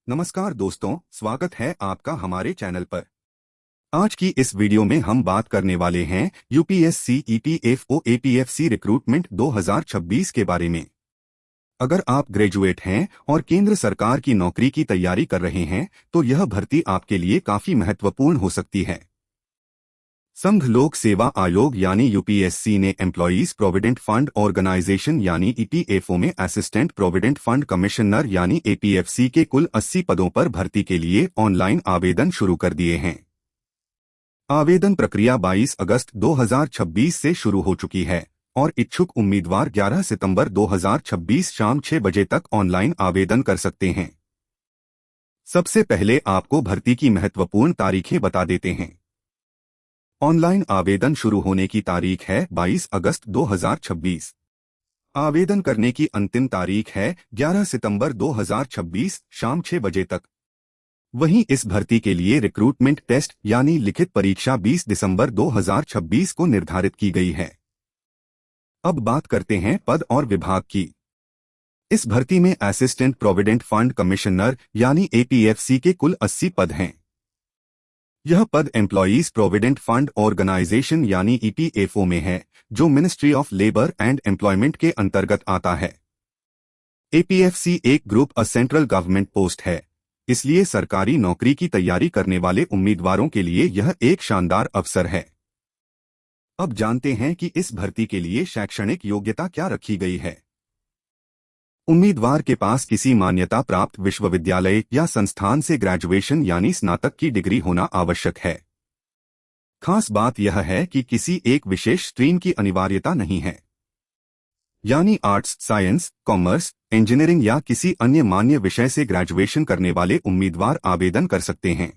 नमस्कार दोस्तों, स्वागत है आपका हमारे चैनल पर। आज की इस वीडियो में हम बात करने वाले हैं यूपीएससी ईपीएफओ एपीएफसी रिक्रूटमेंट 2026 के बारे में। अगर आप ग्रेजुएट हैं और केंद्र सरकार की नौकरी की तैयारी कर रहे हैं तो यह भर्ती आपके लिए काफी महत्वपूर्ण हो सकती है। संघ लोक सेवा आयोग यानी यूपीएससी ने एम्प्लॉइज प्रोविडेंट फंड ऑर्गेनाइजेशन यानी ईपीएफओ में असिस्टेंट प्रोविडेंट फंड कमिश्नर यानी एपीएफसी के कुल 80 पदों पर भर्ती के लिए ऑनलाइन आवेदन शुरू कर दिए हैं। आवेदन प्रक्रिया 22 अगस्त 2026 से शुरू हो चुकी है और इच्छुक उम्मीदवार 11 सितंबर 2026 शाम 6 बजे तक ऑनलाइन आवेदन कर सकते हैं। सबसे पहले आपको भर्ती की महत्वपूर्ण तारीखें बता देते हैं। ऑनलाइन आवेदन शुरू होने की तारीख है 22 अगस्त 2026। आवेदन करने की अंतिम तारीख है 11 सितंबर 2026 शाम 6 बजे तक। वहीं इस भर्ती के लिए रिक्रूटमेंट टेस्ट यानी लिखित परीक्षा 20 दिसंबर 2026 को निर्धारित की गई है। अब बात करते हैं पद और विभाग की। इस भर्ती में असिस्टेंट प्रोविडेंट फंड कमिश्नर यानी एपीएफसी के कुल 80 पद हैं। यह पद एम्प्लॉइज प्रोविडेंट फंड ऑर्गेनाइजेशन यानी ईपीएफओ में है, जो ministry of labour and employment के अंतर्गत आता है। एपीएफसी एक group a central government post है, इसलिए सरकारी नौकरी की तैयारी करने वाले उम्मीदवारों के लिए यह एक शानदार अवसर है। अब जानते हैं कि इस भर्ती के लिए शैक्षणिक योग्यता क्या रखी गई है। उम्मीदवार के पास किसी मान्यता प्राप्त विश्वविद्यालय या संस्थान से ग्रेजुएशन यानी स्नातक की डिग्री होना आवश्यक है। खास बात यह है कि किसी एक विशेष स्ट्रीम की अनिवार्यता नहीं है, यानी आर्ट्स, साइंस, कॉमर्स, इंजीनियरिंग या किसी अन्य मान्य विषय से ग्रेजुएशन करने वाले उम्मीदवार आवेदन कर सकते हैं।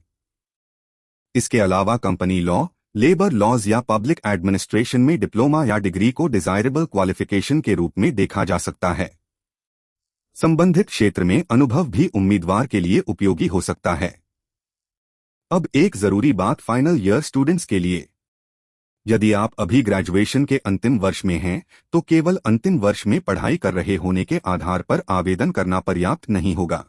इसके अलावा कंपनी लॉ, लेबर लॉज या पब्लिक एडमिनिस्ट्रेशन में डिप्लोमा या डिग्री को डिजायरेबल क्वालिफिकेशन के रूप में देखा जा सकता है। संबंधित क्षेत्र में अनुभव भी उम्मीदवार के लिए उपयोगी हो सकता है। अब एक जरूरी बात फाइनल ईयर स्टूडेंट्स के लिए। यदि आप अभी ग्रेजुएशन के अंतिम वर्ष में हैं, तो केवल अंतिम वर्ष में पढ़ाई कर रहे होने के आधार पर आवेदन करना पर्याप्त नहीं होगा।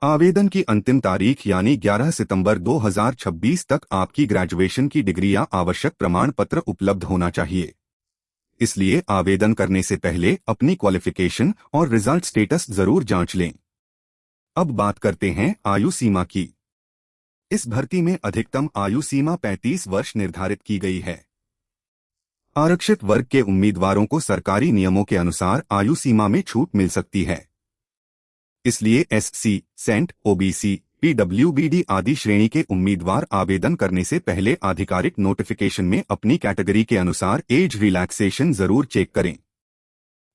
आवेदन की अंतिम तारीख यानी 11 सितंबर 2026 तक आपकी ग्रेजुएशन की डिग्री या आवश्यक प्रमाण पत्र उपलब्ध होना चाहिए। इसलिए आवेदन करने से पहले अपनी क्वालिफिकेशन और रिजल्ट स्टेटस जरूर जांच लें। अब बात करते हैं आयु सीमा की। इस भर्ती में अधिकतम आयु सीमा 35 वर्ष निर्धारित की गई है। आरक्षित वर्ग के उम्मीदवारों को सरकारी नियमों के अनुसार आयु सीमा में छूट मिल सकती है। इसलिए एससी, सेंट, ओबीसी, पीडब्ल्यूबीडी आदि श्रेणी के उम्मीदवार आवेदन करने से पहले आधिकारिक नोटिफिकेशन में अपनी कैटेगरी के अनुसार एज रिलैक्सेशन जरूर चेक करें।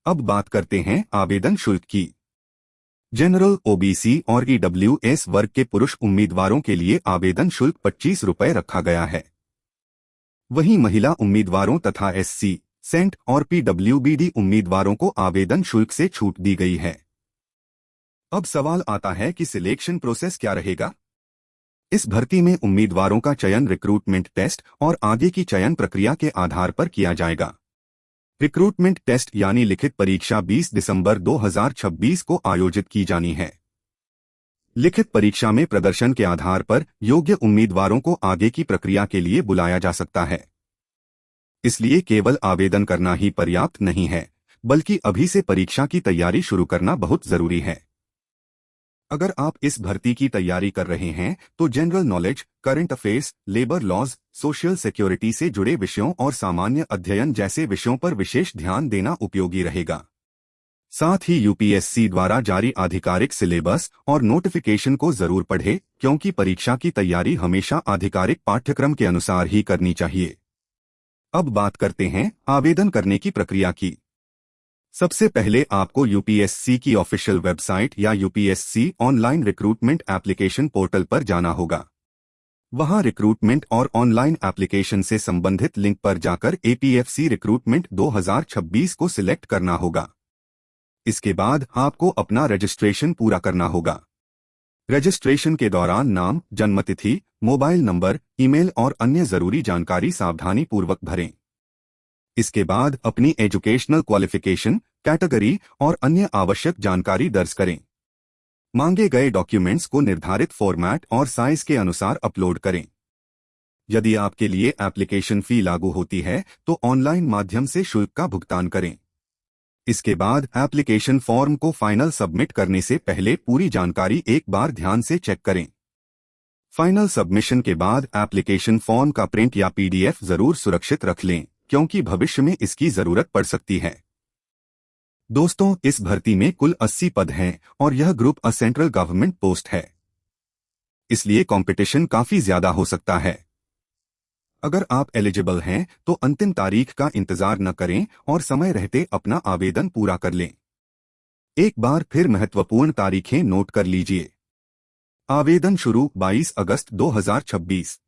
अब बात करते हैं आवेदन शुल्क की। जनरल, ओबीसी और ईडब्ल्यूएस वर्ग के पुरुष उम्मीदवारों के लिए आवेदन शुल्क 25 रुपये रखा गया है। वहीं महिला उम्मीदवारों तथा एससी, सेंट और पीडब्ल्यूबीडी उम्मीदवारों को आवेदन शुल्क से छूट दी गई है। अब सवाल आता है कि सिलेक्शन प्रोसेस क्या रहेगा। इस भर्ती में उम्मीदवारों का चयन रिक्रूटमेंट टेस्ट और आगे की चयन प्रक्रिया के आधार पर किया जाएगा। रिक्रूटमेंट टेस्ट यानी लिखित परीक्षा 20 दिसंबर 2026 को आयोजित की जानी है। लिखित परीक्षा में प्रदर्शन के आधार पर योग्य उम्मीदवारों को आगे की प्रक्रिया के लिए बुलाया जा सकता है। इसलिए केवल आवेदन करना ही पर्याप्त नहीं है, बल्कि अभी से परीक्षा की तैयारी शुरू करना बहुत जरूरी है। अगर आप इस भर्ती की तैयारी कर रहे हैं तो general knowledge, current affairs, labour laws, social security से जुड़े विषयों और सामान्य अध्ययन जैसे विषयों पर विशेष ध्यान देना उपयोगी रहेगा। साथ ही यूपीएससी द्वारा जारी आधिकारिक सिलेबस और नोटिफिकेशन को जरूर पढ़ें, क्योंकि परीक्षा की तैयारी हमेशा आधिकारिक पाठ्यक्रम के अनुसार ही करनी चाहिए। अब बात करते हैं आवेदन करने की प्रक्रिया की। सबसे पहले आपको यूपीएससी की ऑफिशियल वेबसाइट या UPSC online recruitment application portal पर जाना होगा। वहां रिक्रूटमेंट और ऑनलाइन एप्लीकेशन से संबंधित लिंक पर जाकर एपीएफसी रिक्रूटमेंट 2026 को सिलेक्ट करना होगा। इसके बाद आपको अपना रजिस्ट्रेशन पूरा करना होगा। रजिस्ट्रेशन के दौरान नाम, जन्मतिथि, मोबाइल नंबर, ईमेल और अन्य जरूरी जानकारी सावधानी पूर्वक भरें। इसके बाद अपनी एजुकेशनल क्वालिफिकेशन, कैटेगरी और अन्य आवश्यक जानकारी दर्ज करें। मांगे गए डॉक्यूमेंट्स को निर्धारित फॉर्मेट और साइज के अनुसार अपलोड करें। यदि आपके लिए एप्लीकेशन फी लागू होती है तो ऑनलाइन माध्यम से शुल्क का भुगतान करें। इसके बाद एप्लीकेशन फॉर्म को फाइनल सबमिट करने से पहले पूरी जानकारी एक बार ध्यान से चेक करें। फाइनल सबमिशन के बाद एप्लीकेशन फॉर्म का प्रिंट या पीडीएफ जरूर सुरक्षित रख लें, क्योंकि भविष्य में इसकी जरूरत पड़ सकती है। दोस्तों, इस भर्ती में कुल 80 पद हैं और यह group a central government post है, इसलिए कंपटीशन काफी ज्यादा हो सकता है। अगर आप एलिजिबल हैं तो अंतिम तारीख का इंतजार न करें और समय रहते अपना आवेदन पूरा कर लें। एक बार फिर महत्वपूर्ण तारीखें नोट कर लीजिए। आवेदन शुरू 22 अगस्त 2026।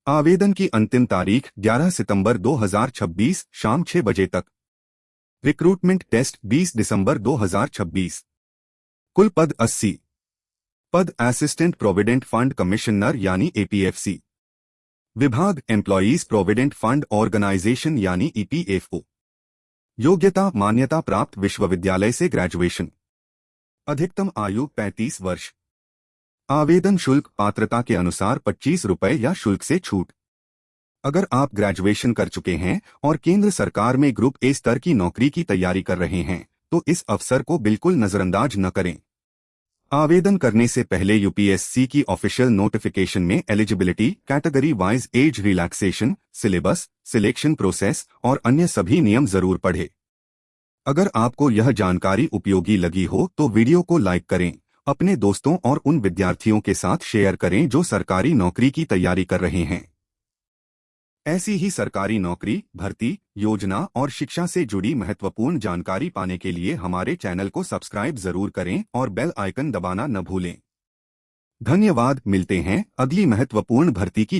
आवेदन की अंतिम तारीख 11 सितंबर 2026 शाम 6 बजे तक। रिक्रूटमेंट टेस्ट 20 दिसंबर 2026। कुल पद 80। पद असिस्टेंट प्रोविडेंट फंड कमिश्नर यानी एपीएफसी। विभाग एम्प्लॉइज प्रोविडेंट फंड ऑर्गेनाइजेशन यानी ईपीएफओ। योग्यता मान्यता प्राप्त विश्वविद्यालय से ग्रेजुएशन। अधिकतम आयु 35 वर्ष। आवेदन शुल्क पात्रता के अनुसार 25 रुपये या शुल्क से छूट। अगर आप ग्रेजुएशन कर चुके हैं और केंद्र सरकार में ग्रुप ए स्तर की नौकरी की तैयारी कर रहे हैं तो इस अवसर को बिल्कुल नजरअंदाज न करें। आवेदन करने से पहले यूपीएससी की ऑफिशियल नोटिफिकेशन में eligibility, category wise age relaxation, syllabus, selection process और अन्य सभी नियम जरूर पढ़ें। अगर आपको यह जानकारी उपयोगी लगी हो तो वीडियो को लाइक करें, अपने दोस्तों और उन विद्यार्थियों के साथ शेयर करें जो सरकारी नौकरी की तैयारी कर रहे हैं। ऐसी ही सरकारी नौकरी, भर्ती, योजना और शिक्षा से जुड़ी महत्वपूर्ण जानकारी पाने के लिए हमारे चैनल को सब्सक्राइब जरूर करें और बेल आइकन दबाना न भूलें। धन्यवाद। मिलते हैं अगली महत्वपूर्ण भर्ती की